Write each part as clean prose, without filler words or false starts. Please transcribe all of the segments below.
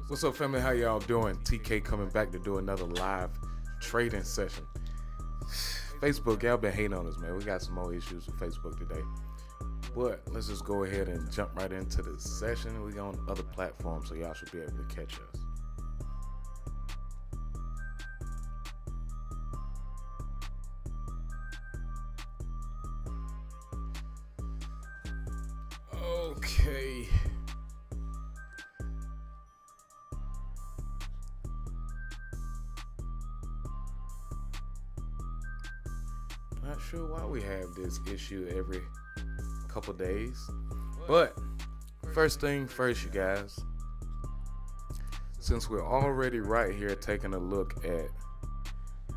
What's up, family? How y'all doing? TK coming back to do another live trading session. Facebook, y'all been hating on us, man. We got some more issues with Facebook today. But let's just go ahead and jump right into the session. We on other platforms, so y'all should be able to catch us. Okay. Not sure why we have this issue every couple days, but first thing first, you guys, since we're already right here taking a look at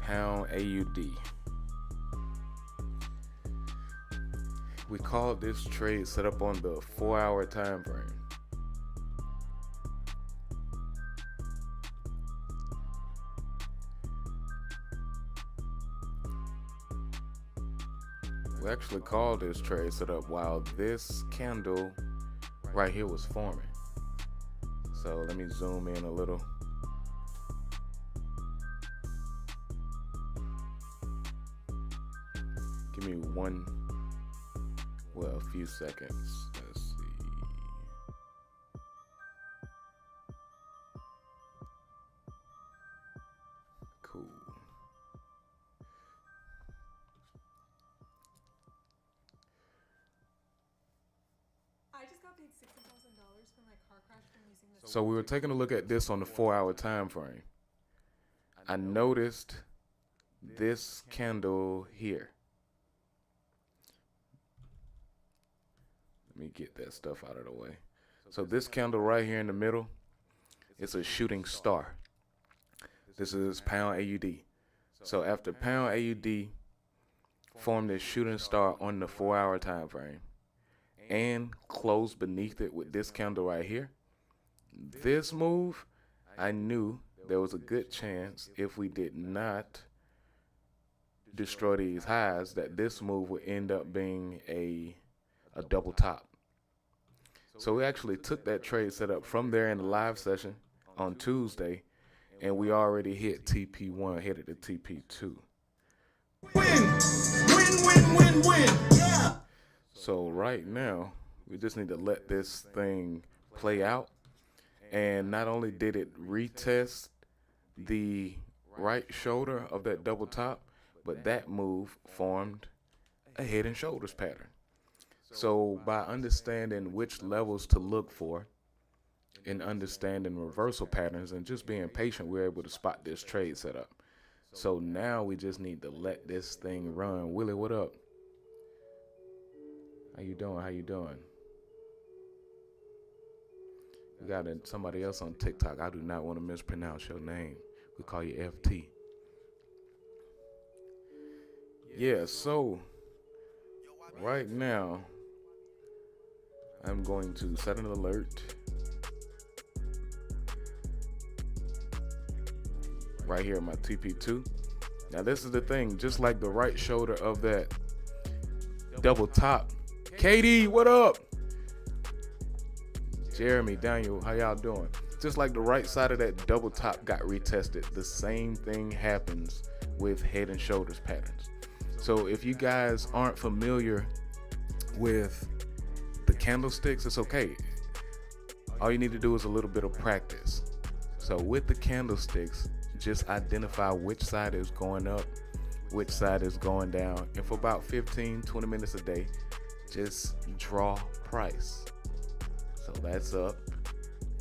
pound AUD, we called this trade set up on the 4-hour time frame. We actually called this trade set up while this candle right here was forming. So let me zoom in a little. Give me a few seconds. Let's see. Cool. I just got paid $60,000 for my car crash from using this. So we were taking a look at this on the 4-hour time frame. I noticed this candle here. Let me get that stuff out of the way. So this candle right here in the middle, it's a shooting star. This is pound AUD. So after pound AUD formed this shooting star on the 4-hour time frame and closed beneath it with this candle right here, this move, I knew there was a good chance if we did not destroy these highs that this move would end up being a double top. So we actually took that trade set up from there in the live session on Tuesday, and we already hit TP1, headed to TP2. Win. Yeah. So right now, we just need to let this thing play out. And not only did it retest the right shoulder of that double top, but that move formed a head and shoulders pattern. So by understanding which levels to look for and understanding reversal patterns and just being patient, we're able to spot this trade setup. So now we just need to let this thing run. Willie, what up? How you doing? We got somebody else on TikTok. I do not want to mispronounce your name. We call you FT. Yeah, so right now, I'm going to set an alert right here at my TP2. Now this is the thing, just like the right shoulder of that double top. Katie, what up? Jeremy, Daniel, how y'all doing? Just like the right side of that double top got retested, the same thing happens with head and shoulders patterns. So if you guys aren't familiar with the candlesticks, it's okay. All you need to do is a little bit of practice. So with the candlesticks, just identify which side is going up, which side is going down. And for about 15-20 minutes a day, just draw price. So that's up,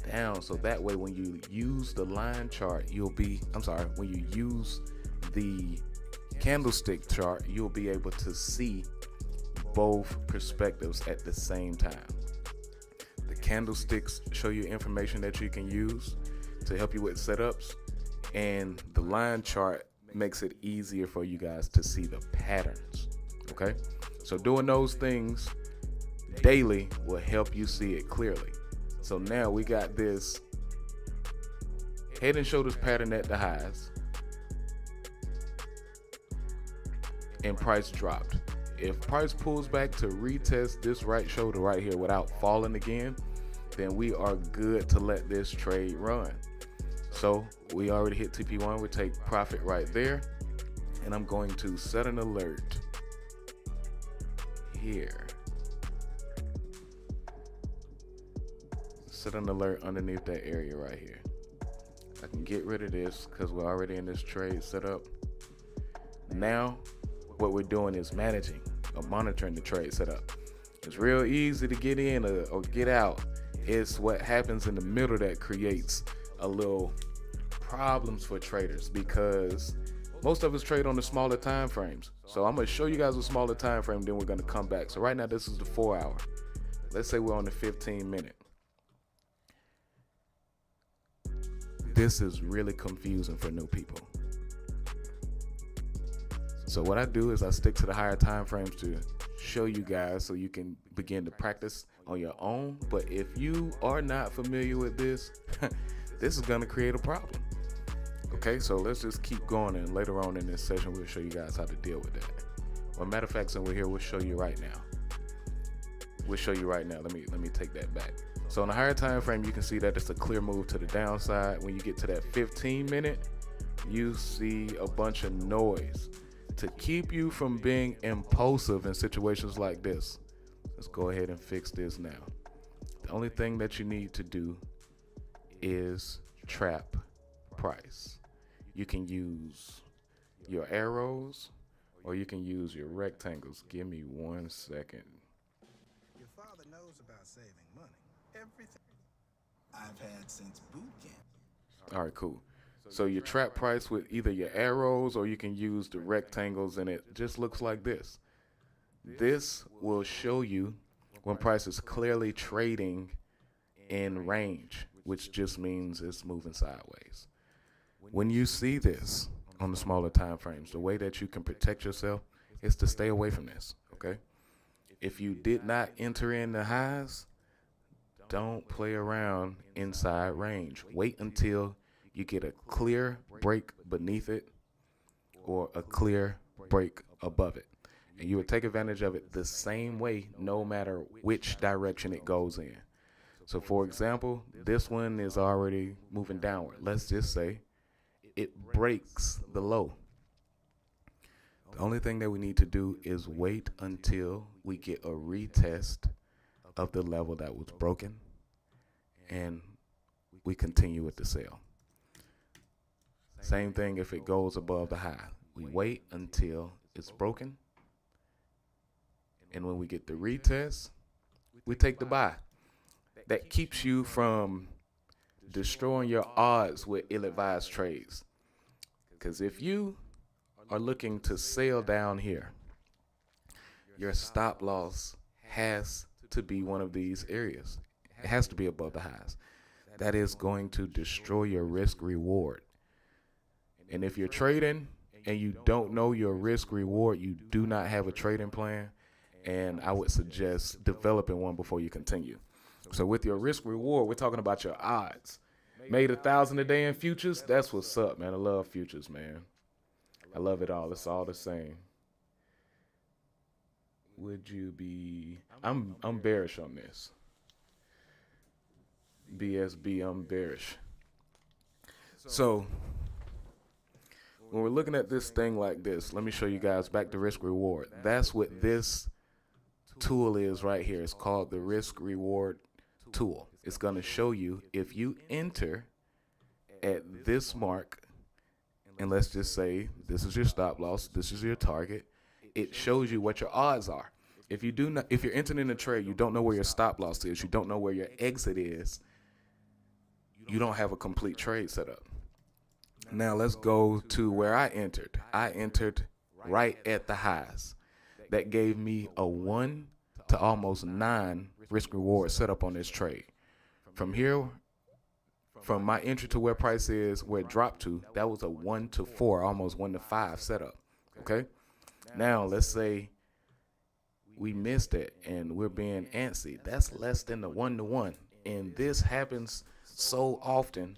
down. So that way when you use the line chart, when you use the candlestick chart, you'll be able to see both perspectives at the same time. The candlesticks show you information that you can use to help you with setups, and the line chart makes it easier for you guys to see the patterns. Okay, so doing those things daily will help you see it clearly. So now we got this head and shoulders pattern at the highs, and price dropped. If price pulls back to retest this right shoulder right here without falling again, then we are good to let this trade run. So we already hit TP1. We take profit right there. And I'm going to set an alert here. Set an alert underneath that area right here. I can get rid of this because we're already in this trade set up. Now, what we're doing is managing or monitoring the trade setup. It's real easy to get in or get out. It's what happens in the middle that creates a little problems for traders, because most of us trade on the smaller time frames. So I'm going to show you guys a smaller time frame, then we're going to come back. So right now this is the 4 hour. Let's say we're on the 15-minute. This is really confusing for new people. So what I do is I stick to the higher time frames to show you guys so you can begin to practice on your own. But if you are not familiar with this, this is going to create a problem. Okay, so let's just keep going, and later on in this session we'll show you guys how to deal with that. Well, matter of fact, since we're here, we'll show you right now. Let me take that back. So on the higher time frame, you can see that it's a clear move to the downside. When you get to that 15-minute, you see a bunch of noise to keep you from being impulsive in situations like this. Let's go ahead and fix this now. The only thing that you need to do is trap price. You can use your arrows or you can use your rectangles. Give me 1 second. Your father knows about saving money. Everything I've had since boot camp. All right, cool. So you trap price with either your arrows or you can use the rectangles, and it just looks like this. This will show you when price is clearly trading in range, which just means it's moving sideways. When you see this on the smaller time frames, the way that you can protect yourself is to stay away from this, okay? If you did not enter in the highs, don't play around inside range. Wait until you get a clear break beneath it or a clear break above it. And you would take advantage of it the same way, no matter which direction it goes in. So for example, this one is already moving downward. Let's just say it breaks the low. The only thing that we need to do is wait until we get a retest of the level that was broken, and we continue with the sale. Same thing if it goes above the high. We wait until it's broken, and when we get the retest, we take the buy. That keeps you from destroying your odds with ill-advised trades. Because if you are looking to sell down here, your stop loss has to be one of these areas. It has to be above the highs. That is going to destroy your risk reward. And if you're trading and you don't know your risk reward, you do not have a trading plan, and I would suggest developing one before you continue. So with your risk reward, we're talking about your odds. Made 1,000 a day in futures. That's what's up, man. I love futures, man. I love it all. It's all the same. Would you be? I'm bearish on this. BSB, I'm bearish. So when we're looking at this thing like this, let me show you guys back to risk reward. That's what this tool is right here. It's called the risk reward tool. It's going to show you if you enter at this mark, and let's just say this is your stop loss, this is your target. It shows you what your odds are. If you're entering in a trade, you don't know where your stop loss is, you don't know where your exit is, you don't have a complete trade set up. Now let's go to where I entered. I entered right at the highs. That gave me a 1 to almost 9 risk reward setup on this trade. From here, from my entry to where price is, where it dropped to, that was a 1 to 4, almost 1 to 5 setup. Okay. Now let's say we missed it and we're being antsy. That's less than the 1 to 1. And this happens so often.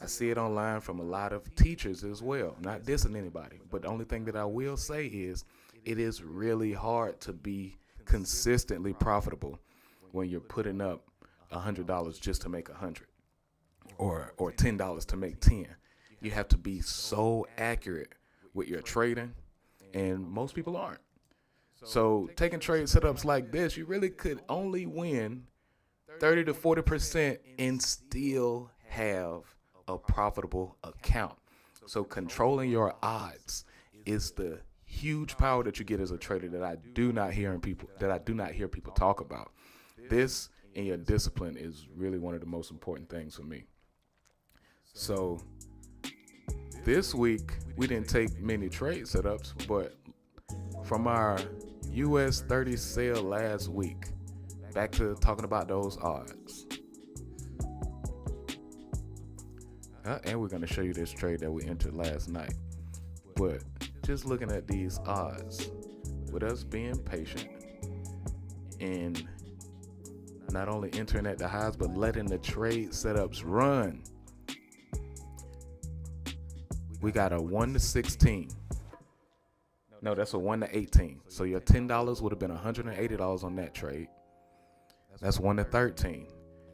I see it online from a lot of teachers as well. I'm not dissing anybody, but the only thing that I will say is it is really hard to be consistently profitable when you're putting up $100 just to make 100, or $10 to make 10. You have to be so accurate with your trading, and most people aren't. So taking trade setups like this, you really could only win 30 to 40% and still have a profitable account. So controlling your odds is the huge power that you get as a trader that I do not hear people talk about. This and your discipline is really one of the most important things for me. So this week we didn't take many trade setups, but from our US 30 sale last week, back to talking about those odds. And we're going to show you this trade that we entered last night. But just looking at these odds, with us being patient and not only entering at the highs, but letting the trade setups run, we got a 1 to 16. No, that's a 1 to 18. So your $10 would have been $180 on that trade. That's 1 to 13.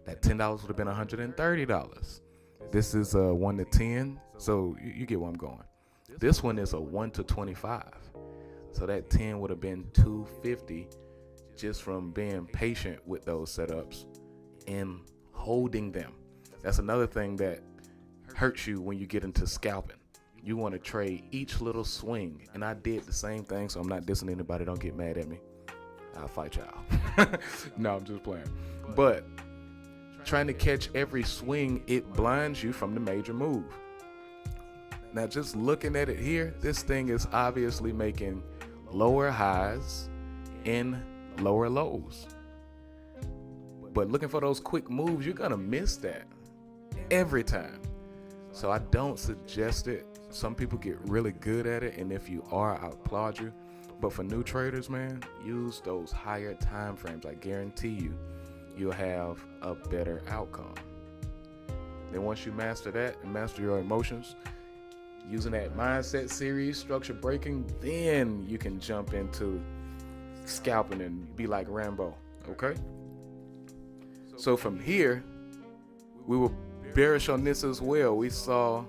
That $10 would have been $130. This is a 1 to 10. So you get where I'm going. This one is a 1 to 25. So that 10 would have been $250 just from being patient with those setups and holding them. That's another thing that hurts you when you get into scalping. You want to trade each little swing. And I did the same thing, so I'm not dissing anybody. Don't get mad at me. I'll fight y'all. No, I'm just playing. But trying to catch every swing, it blinds you from the major move. Now, just looking at it here, this thing is obviously making lower highs and lower lows. But looking for those quick moves, you're going to miss that every time. So I don't suggest it. Some people get really good at it, and if you are, I applaud you. But for new traders, man, use those higher time frames. I guarantee you, you'll have a better outcome. Then once you master that and master your emotions, using that mindset series, structure breaking, then you can jump into scalping and be like Rambo, okay? So from here, we were bearish on this as well. We saw,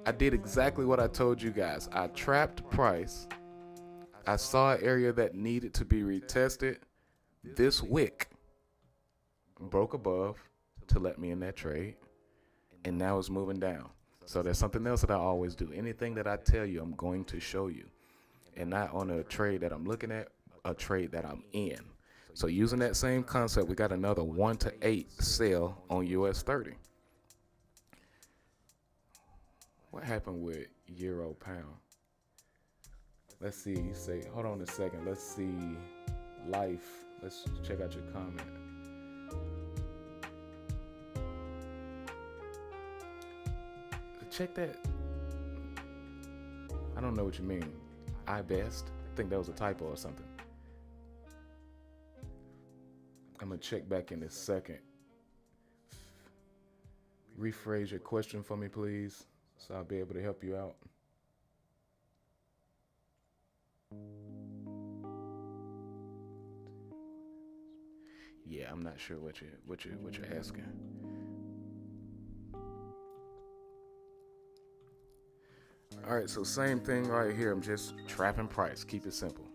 I did exactly what I told you guys. I trapped price. I saw an area that needed to be retested. This wick broke above to let me in that trade, and now it's moving down. So there's something else that I always do. Anything that I tell you, I'm going to show you, and not on a trade that I'm looking at, a trade that I'm in. So using that same concept, we got another 1 to 8 sell on US 30. What happened with euro pound? Let's see. You say, hold on a second. Let's see. Life. Let's check out your comment. Check that. I don't know what you mean. I best. I think that was a typo or something. I'm gonna check back in a second. Rephrase your question for me, please, so I'll be able to help you out. Yeah, I'm not sure what you're asking. All right, so same thing right here. I'm just trapping price. Keep it simple.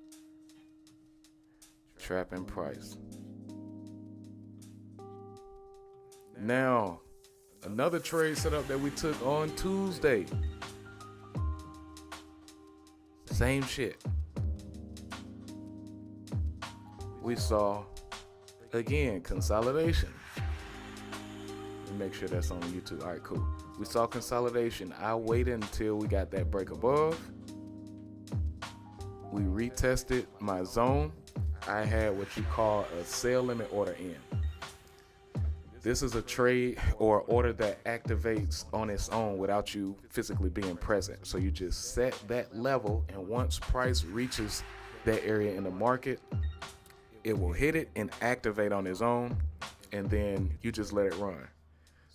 Trapping price. Now, another trade setup that we took on Tuesday. Same shit. We saw, again, consolidation. Let me make sure that's on YouTube. All right, cool. We saw consolidation. I waited until we got that break above. We retested my zone. I had what you call a sell limit order in. This is a trade or order that activates on its own without you physically being present. So you just set that level, and once price reaches that area in the market, it will hit it and activate on its own, and then you just let it run.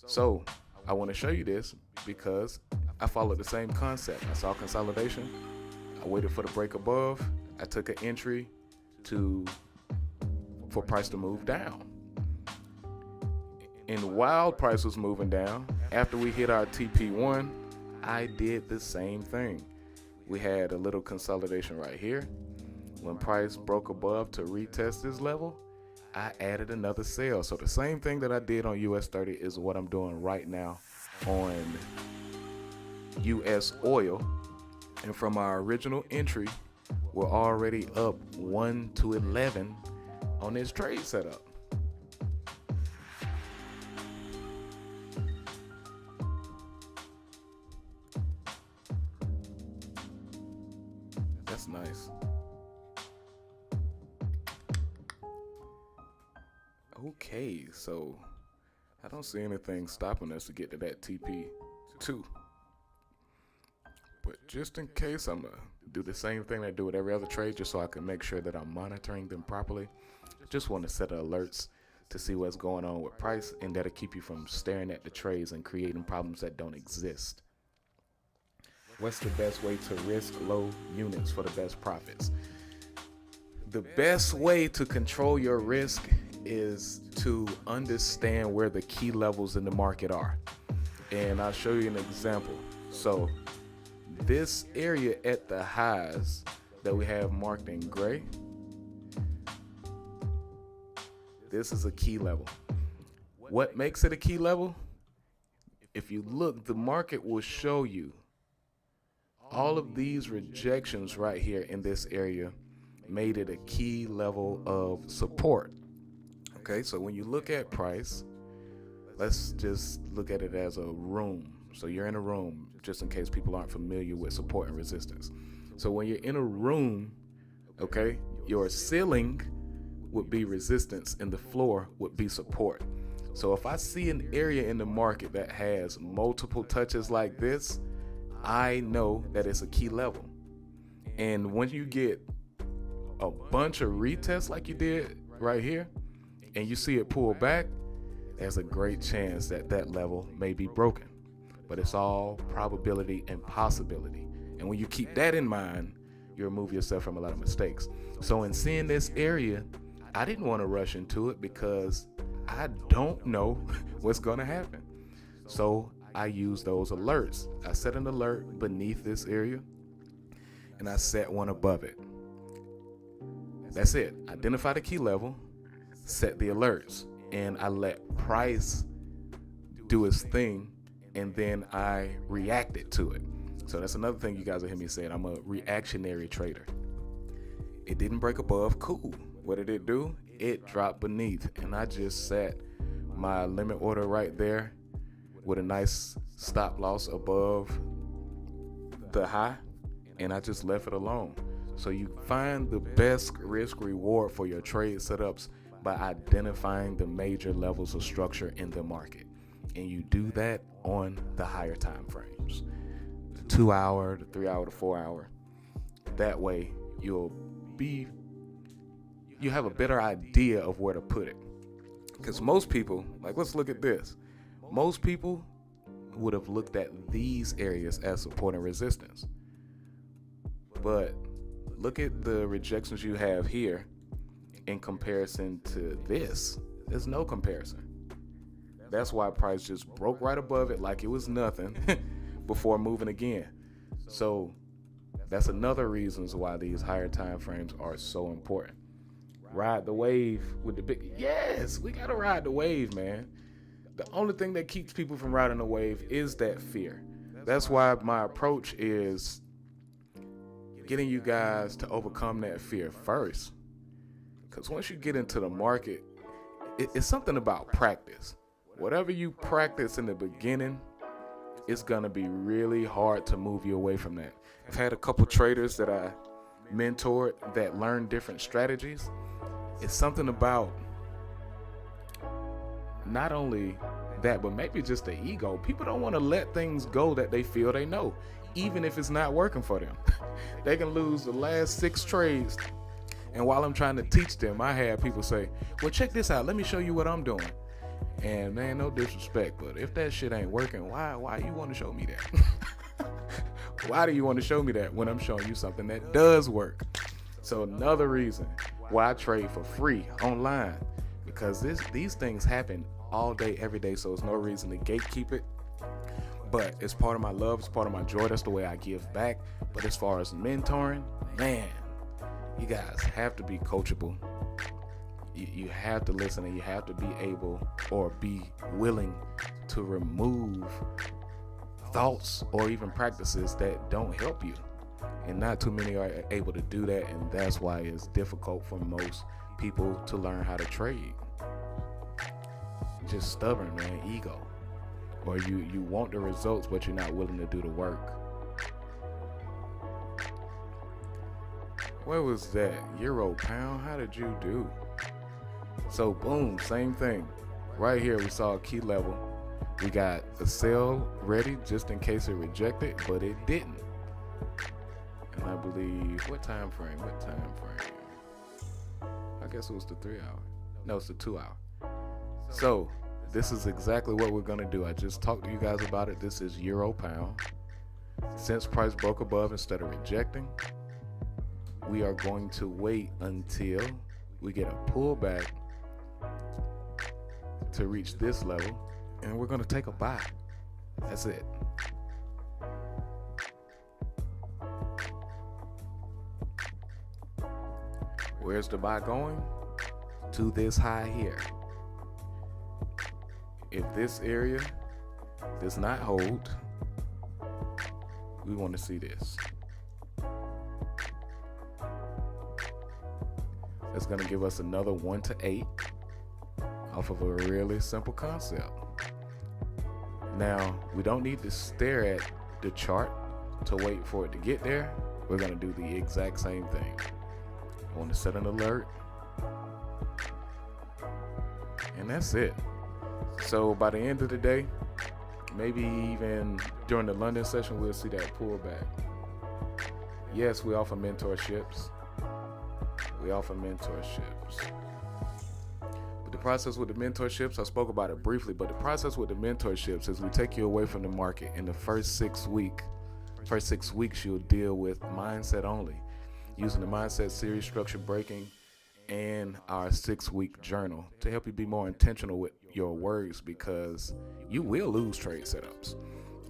So I want to show you this because I followed the same concept. I saw consolidation. I waited for the break above. I took an entry for price to move down. And while price was moving down, after we hit our TP1, I did the same thing. We had a little consolidation right here. When price broke above to retest this level, I added another sell. So the same thing that I did on US 30 is what I'm doing right now on US oil. And from our original entry, we're already up 1 to 11 on this trade setup. That's nice. Okay, so I don't see anything stopping us to get to that TP2. But just in case, I'm gonna do the same thing I do with every other trade, just so I can make sure that I'm monitoring them properly. Just want to set alerts to see what's going on with price, and that'll keep you from staring at the trades and creating problems that don't exist. What's the best way to risk low units for the best profits? The best way to control your risk is to understand where the key levels in the market are. And I'll show you an example. So this area at the highs that we have marked in gray, this is a key level. What makes it a key level? If you look, the market will show you all of these rejections right here in this area made it a key level of support. Okay, so when you look at price, let's just look at it as a room. So you're in a room, just in case people aren't familiar with support and resistance. So when you're in a room, okay, your ceiling would be resistance and the floor would be support. So if I see an area in the market that has multiple touches like this, I know that it's a key level. And when you get a bunch of retests like you did right here, and you see it pull back, there's a great chance that that level may be broken. But it's all probability and possibility. And when you keep that in mind, you remove yourself from a lot of mistakes. So in seeing this area, I didn't want to rush into it because I don't know what's going to happen. So I use those alerts. I set an alert beneath this area and I set one above it. That's it. Identify the key level, set the alerts, and I let price do its thing, and then I reacted to it. So that's another thing you guys will hear me saying. I'm a reactionary trader. It didn't break above, cool. What did it do? It dropped beneath, and I just set my limit order right there with a nice stop loss above the high, and I just left it alone. So you find the best risk reward for your trade setups by identifying the major levels of structure in the market. And you do that on the higher time frames, the 2 hour, the 3 hour, the 4 hour. That way you have a better idea of where to put it. Because most people, like, let's look at this. Most people would have looked at these areas as support and resistance. But look at the rejections you have here in comparison to this. There's no comparison. That's why price just broke right above it like it was nothing before moving again. So that's another reasons why these higher time frames are so important. Ride the wave with the big, yes, we gotta ride the wave, man. The only thing that keeps people from riding the wave is that fear. That's why my approach is getting you guys to overcome that fear first. Because once you get into the market, it's something about practice. Whatever you practice in the beginning, it's going to be really hard to move you away from that. I've had a couple traders that I mentored that learned different strategies. It's something about not only that, but maybe just the ego. People don't want to let things go that they feel they know, even if it's not working for them. They can lose the last 6 trades. And while I'm trying to teach them, I have people say, well, check this out. Let me show you what I'm doing. And man, no disrespect, but if that shit ain't working, why you want to show me that? Why do you want to show me that when I'm showing you something that does work? So another reason why I trade for free online, because these things happen all day, every day, so there's no reason to gatekeep it. But it's part of my love, it's part of my joy. That's the way I give back. But as far as mentoring, man, you guys have to be coachable. You have to listen, and you have to be able or be willing to remove thoughts or even practices that don't help you. And not too many are able to do that, and that's why it's difficult for most people to learn how to trade. Just stubborn, man, ego. Or you want the results, but you're not willing to do the work. Where was that? Euro pound? How did you do? So boom, same thing. Right here we saw a key level. We got a sell ready just in case it rejected, but it didn't. And I believe, what time frame? I guess it was the 3 hour. No, it's the 2 hour. So this is exactly what we're gonna do. I just talked to you guys about it. This is Euro pound. Since price broke above instead of rejecting, we are going to wait until we get a pullback to reach this level, and we're going to take a buy. That's it. Where's the buy going? To this high here. If this area does not hold, we want to see this. That's going to give us another 1 to 8 off of a really simple concept. Now, we don't need to stare at the chart to wait for it to get there. We're going to do the exact same thing. I want to set an alert, and that's it. So by the end of the day, maybe even during the London session, we'll see that pullback. Yes, we offer mentorships. But the process with the mentorships, I spoke about it briefly, but the process with the mentorships is we take you away from the market. In the first 6 weeks, you'll deal with mindset only, using the mindset series, structure breaking, and our 6-week journal to help you be more intentional with your words, because you will lose trade setups.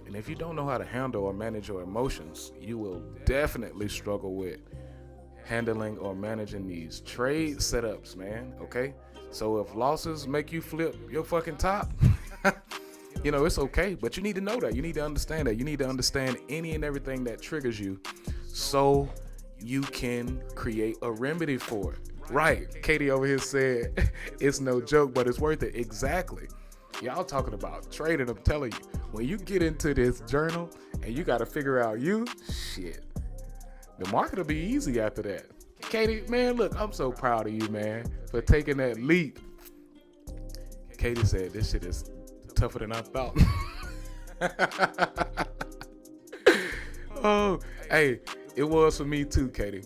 And if you don't know how to handle or manage your emotions, you will definitely struggle with handling or managing these trade setups, man. Okay? So if losses make you flip your fucking top, it's okay, but you need to know that. You need to understand that. You need to understand any and everything that triggers you so you can create a remedy for it. Right. Katie over here said it's no joke, but it's worth it. Exactly. Y'all talking about trading. I'm telling you, when you get into this journal and you got to figure out shit, the market will be easy after that. Katie, man, look, I'm so proud of you, man, for taking that leap. Katie said this shit is tougher than I thought. Oh, hey, it was for me too, Katie.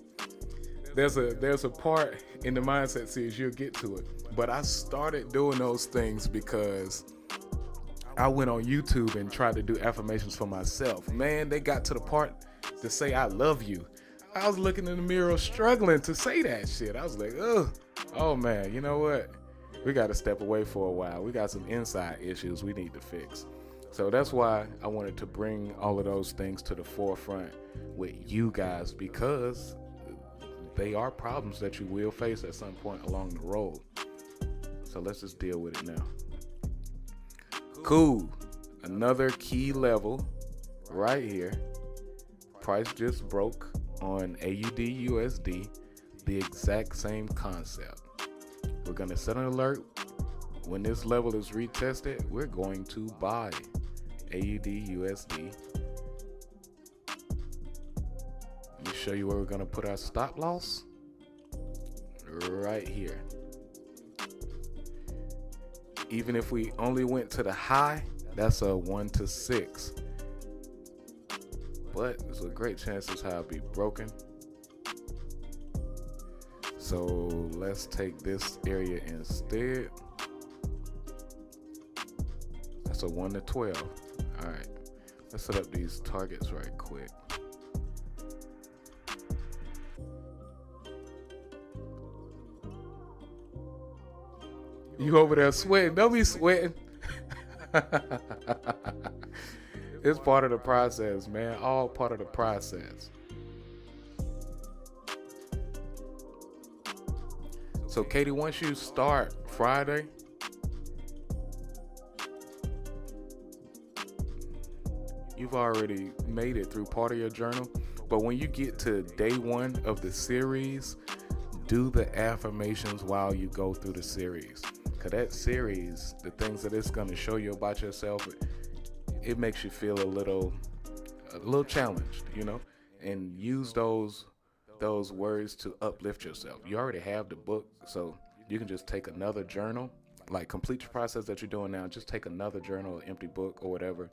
There's a part in the mindset series, you'll get to it. But I started doing those things because I went on YouTube and tried to do affirmations for myself. Man, they got to the part to say I love you. I was looking in the mirror struggling to say that shit. I was like, ugh. Oh man, you know what? We got to step away for a while. We got some inside issues we need to fix. So that's why I wanted to bring all of those things to the forefront with you guys, because they are problems that you will face at some point along the road. So let's just deal with it now. Cool. Another key level right here. Price just broke on AUD USD. The exact same concept. We're going to set an alert. When this level is retested, we're going to buy AUD USD. Let me show you where we're going to put our stop loss. Right here. Even if we only went to the high, that's a 1 to 6. But there's a great chance this high will be broken. So let's take this area instead. That's a 1 to 12. All right, let's set up these targets right quick. You over there sweating. Don't be sweating. It's part of the process, man. All part of the process. So, Katie, once you start Friday, you've already made it through part of your journal. But when you get to day 1 of the series, do the affirmations while you go through the series. Because that series, the things that it's going to show you about yourself, it makes you feel a little challenged, you know, and use those words to uplift yourself. You already have the book, so you can just take another journal, like complete the process that you're doing now. Just take another journal, an empty book or whatever,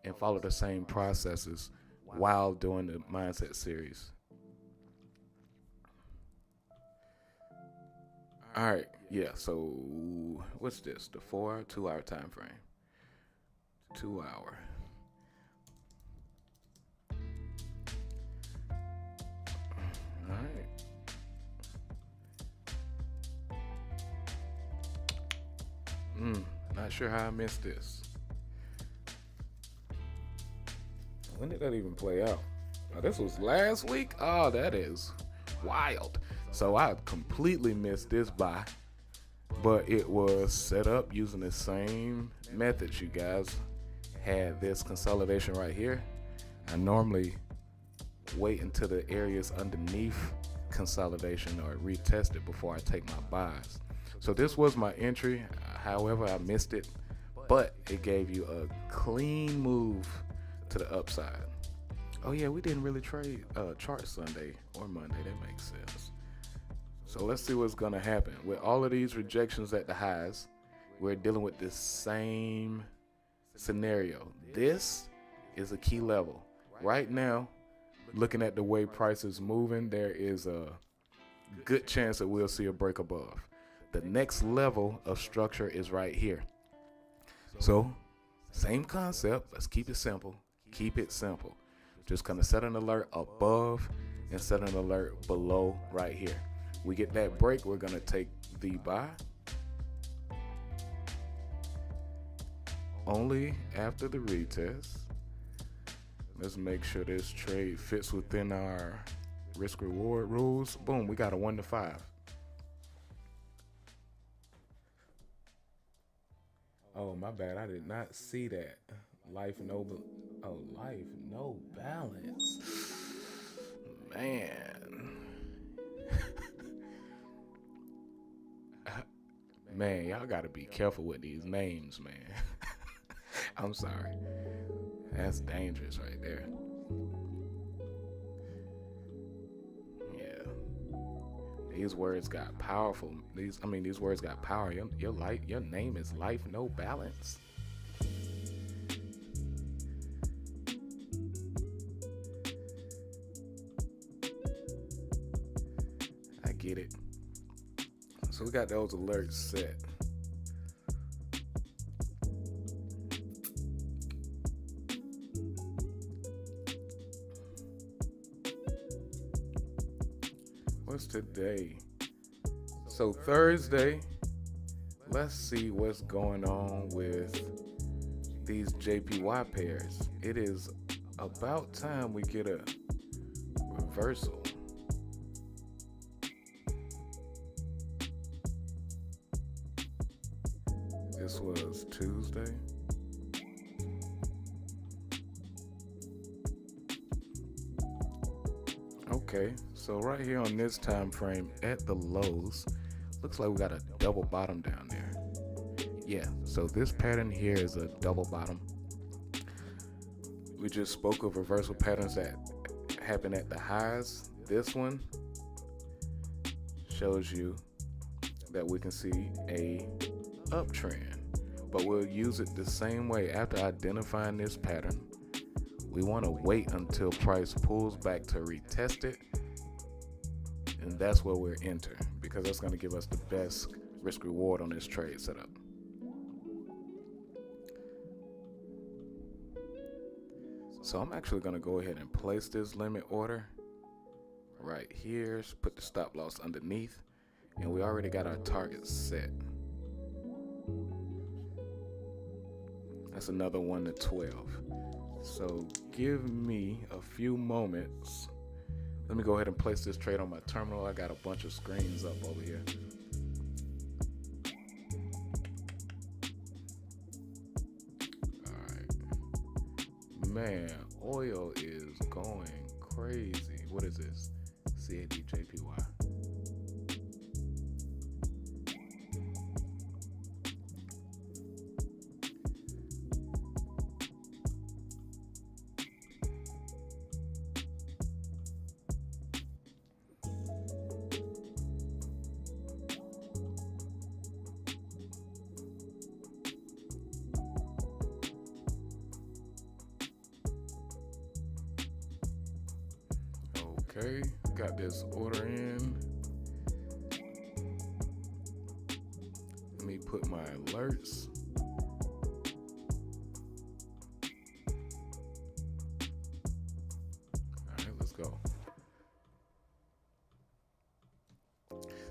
and follow the same processes while doing the mindset series. All right, yeah, so what's this? The 2-hour time frame. 2 hour. All right. Not sure how I missed this. When did that even play out? Oh, this was last week? Oh, that is wild. So I completely missed this buy, but it was set up using the same methods. You guys had this consolidation right here. I normally wait until the areas underneath consolidation are retested before I take my buys. So this was my entry. However, I missed it, but it gave you a clean move to the upside. Oh yeah, we didn't really trade chart Sunday or Monday. That makes sense. So let's see what's gonna happen. With all of these rejections at the highs, we're dealing with the same scenario. This is a key level. Right now, looking at the way price is moving, there is a good chance that we'll see a break above. The next level of structure is right here. So, same concept. Let's keep it simple. Keep it simple. Just kind of set an alert above and set an alert below right here. We get that break, we're going to take the buy. Only after the retest. Let's make sure this trade fits within our risk reward rules. Boom, we got a 1 to 5. Oh, my bad. I did not see that. Life no balance. Man. Man, y'all got to be careful with these names, man. I'm sorry. That's dangerous right there. Yeah. These words got powerful. These words got power. Your name is Life No Balance. I get it. So we got those alerts set. What's today? So Thursday, let's see what's going on with these JPY pairs. It is about time we get a reversal. This was Tuesday. Okay, so right here on this time frame at the lows, looks like we got a double bottom down there. Yeah, so this pattern here is a double bottom. We just spoke of reversal patterns that happen at the highs. This one shows you that we can see a uptrend, but we'll use it the same way. After identifying this pattern, we want to wait until price pulls back to retest it, and that's where we're entering, because that's going to give us the best risk reward on this trade setup. So I'm actually going to go ahead and place this limit order right here, put the stop loss underneath, and we already got our target set. That's another 1 to 12. So give me a few moments. Let me go ahead and place this trade on my terminal. I got a bunch of screens up over here. All right. Man, oil is going crazy. What is this? CADJPY. Okay, got this order in. Let me put my alerts. All right, let's go.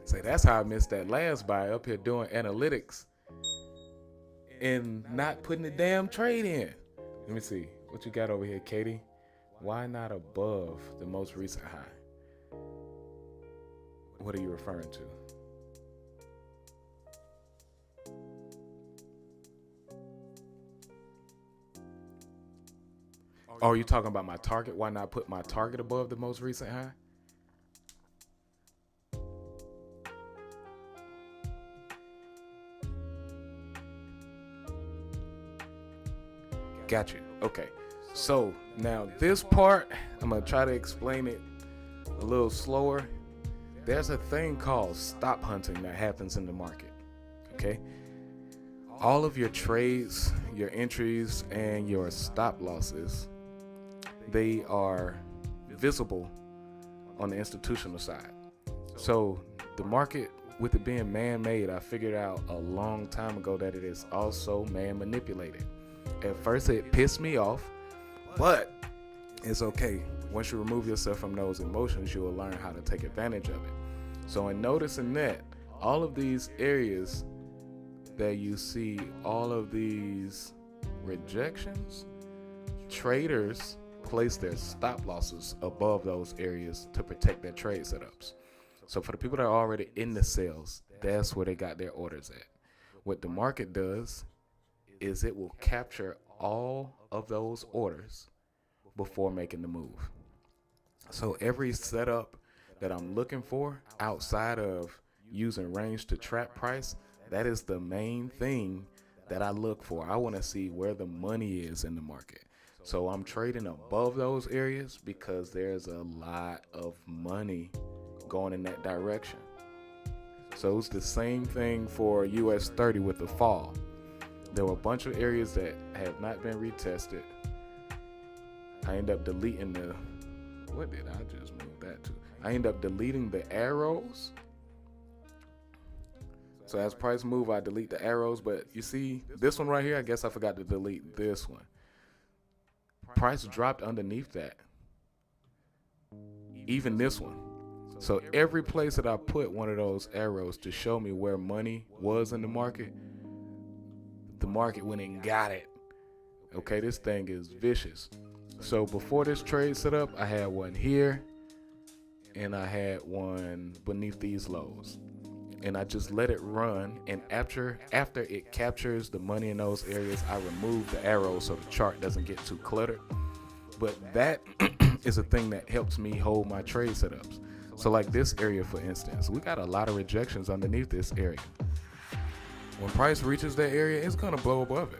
Say, that's how I missed that last buy up here doing analytics and not putting the damn trade in. Let me see. What you got over here, Katie? Why not above the most recent high? What are you referring to? Oh, are you talking about my target? Why not put my target above the most recent high? Got you. Okay. So now this part, I'm going to try to explain it a little slower. There's a thing called stop hunting that happens in the market. Okay. All of your trades, your entries, and your stop losses, they are visible on the institutional side. So the market, with it being man-made, I figured out a long time ago that it is also man-manipulated. At first it pissed me off, but it's okay. Once you remove yourself from those emotions, you will learn how to take advantage of it. So in noticing that, all of these areas that you see, all of these rejections, traders place their stop losses above those areas to protect their trade setups. So for the people that are already in the sales, that's where they got their orders at. What the market does is it will capture all of those orders before making the move. So every setup that I'm looking for outside of using range to trap price, that is the main thing that I look for. I want to see where the money is in the market. So I'm trading above those areas because there's a lot of money going in that direction. So it's the same thing for US 30 with the fall. There were a bunch of areas that have not been retested. I end up deleting the, what did I just move that to? I end up deleting the arrows. So as price move, I delete the arrows, but you see this one right here, I guess I forgot to delete this one. Price dropped underneath that. Even this one. So every place that I put one of those arrows to show me where money was in the market went and got it. Okay, this thing is vicious. So before this trade set up, I had one here and I had one beneath these lows. And I just let it run, and after it captures the money in those areas, I remove the arrows so the chart doesn't get too cluttered. But that is a thing that helps me hold my trade setups. So like this area, for instance, we got a lot of rejections underneath this area. When price reaches that area, it's going to blow above it.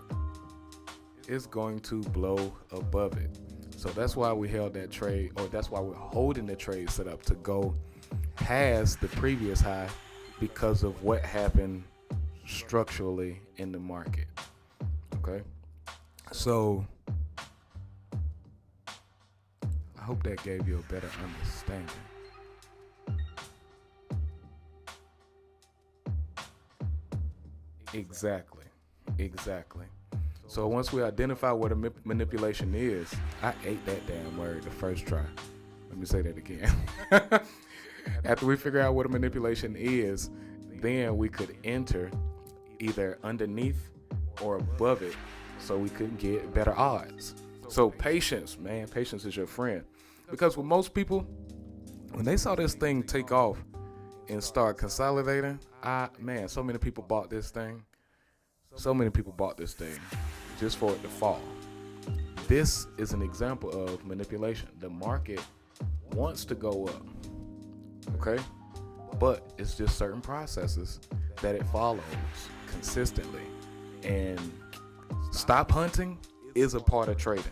It's going to blow above it. So that's why we held that trade, or that's why we're holding the trade set up to go past the previous high because of what happened structurally in the market. Okay? So I hope that gave you a better understanding. Exactly. So once we identify what a manipulation is, I ate that damn word the first try. Let me say that again. After we figure out what a manipulation is, then we could enter either underneath or above it so we could get better odds. So patience, man, patience is your friend. Because with most people, when they saw this thing take off and start consolidating, so many people bought this thing. So many people bought this thing just for it to fall. This is an example of manipulation. The market wants to go up, okay? But it's just certain processes that it follows consistently. And stop hunting is a part of trading.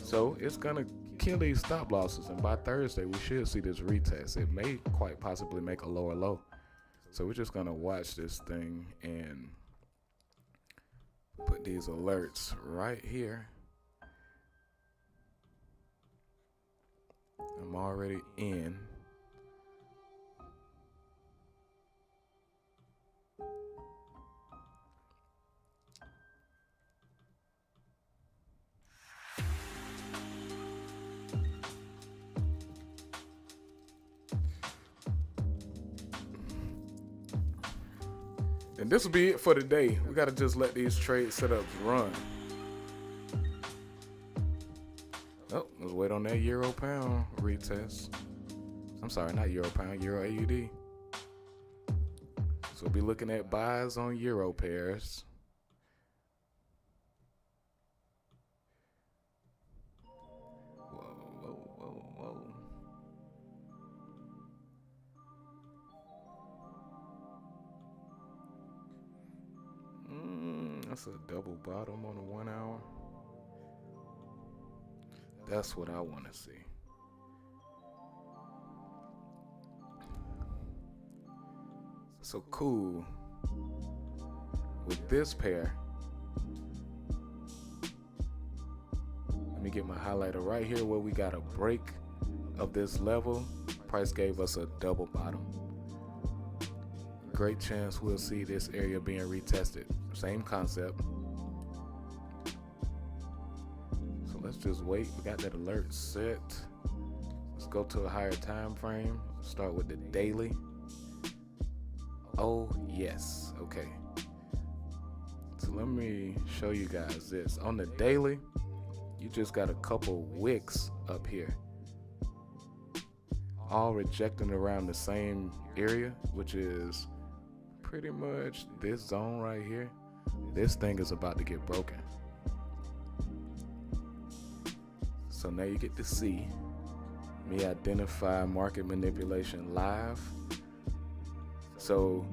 So it's going to kill these stop losses. And by Thursday, we should see this retest. It may quite possibly make a lower low. So we're just going to watch this thing and put these alerts right here. I'm already in. And this will be it for today. We got to just let these trade setups run. Oh, let's wait on that euro pound retest. I'm sorry, not euro pound, euro AUD. So we'll be looking at buys on euro pairs. Whoa. That's a double bottom on the 1 hour. That's what I want to see. So cool. With this pair, let me get my highlighter right here where we got a break of this level. Price gave us a double bottom. Great chance we'll see this area being retested. Same concept. So let's just wait. We got that alert set. Let's go to a higher time frame. Start with the daily. Oh yes, okay. So let me show you guys this. On the daily, you just got a couple wicks up here, all rejecting around the same area, which is pretty much this zone right here. This thing is about to get broken. So now you get to see me identify market manipulation live. So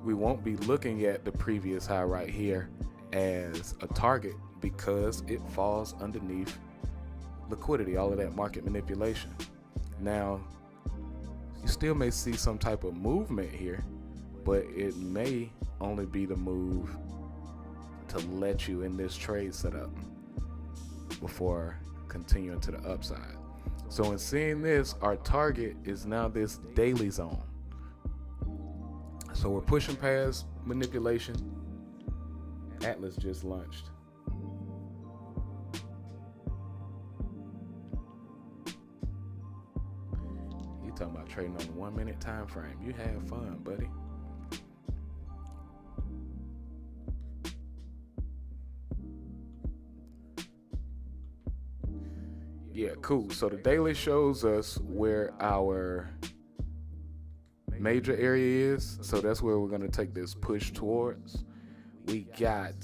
we won't be looking at the previous high right here as a target because it falls underneath liquidity, all of that market manipulation. Now, you still may see some type of movement here, but it may only be the move to let you in this trade setup before continuing to the upside. So in seeing this, our target is now this daily zone. So we're pushing past manipulation. Atlas just launched. You talking about trading on the 1 minute time frame. You have fun, buddy. Yeah, cool. So the daily shows us where our major area is. So that's where we're going to take this push towards. We got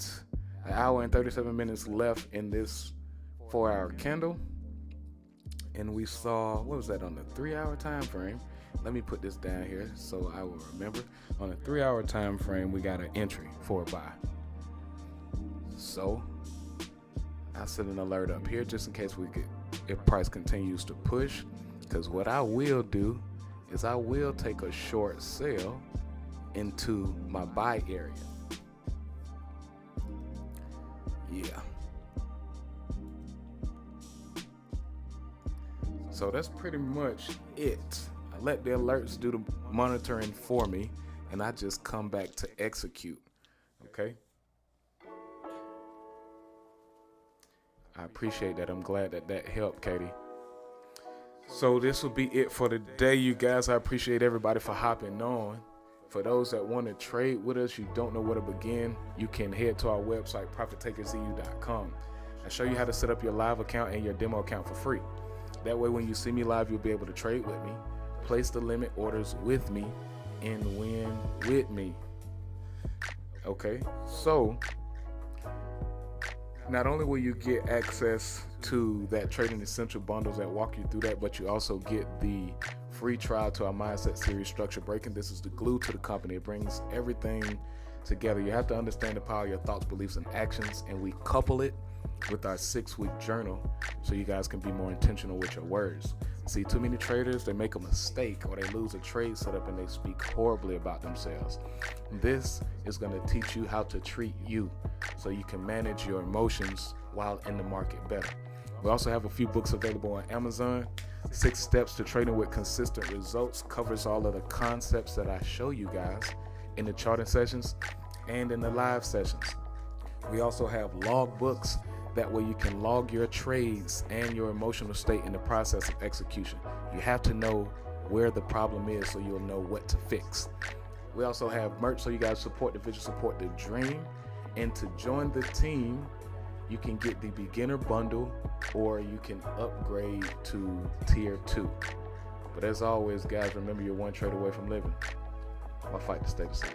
an hour and 37 minutes left in this 4-hour candle. And we saw, what was that on the 3-hour time frame? Let me put this down here so I will remember. On a 3-hour time frame, we got an entry for a buy. So I set an alert up here just in case if price continues to push. Because what I will do is I will take a short sell into my buy area. Yeah. So that's pretty much it. I let the alerts do the monitoring for me, and I just come back to execute. Okay? I appreciate that. I'm glad that helped, Katie. So this will be it for today, you guys. I appreciate everybody for hopping on. For those that want to trade with us, you don't know where to begin, you can head to our website, profitakerseu.com. I show you how to set up your live account and your demo account for free. That way, when you see me live, you'll be able to trade with me, place the limit orders with me, and win with me. Okay, so not only will you get access to that Trading Essential bundles that walk you through that, but you also get the free trial to our Mindset Series, Structure Breaking. This is the glue to the company. It brings everything together. You have to understand the power of your thoughts, beliefs, and actions, and we couple it with our 6-week journal so you guys can be more intentional with your words. See, too many traders, they make a mistake or they lose a trade setup and they speak horribly about themselves. This is going to teach you how to treat you so you can manage your emotions while in the market better. We also have a few books available on Amazon. 6 Steps to Trading with Consistent Results covers all of the concepts that I show you guys in the charting sessions and in the live sessions. We also have log books. That way you can log your trades and your emotional state in the process of execution. You have to know where the problem is so you'll know what to fix. We also have merch so you guys support the vision, support the dream. And to join the team, you can get the beginner bundle or you can upgrade to tier 2. But as always, guys, remember you're one trade away from living. I'll fight to stay the same.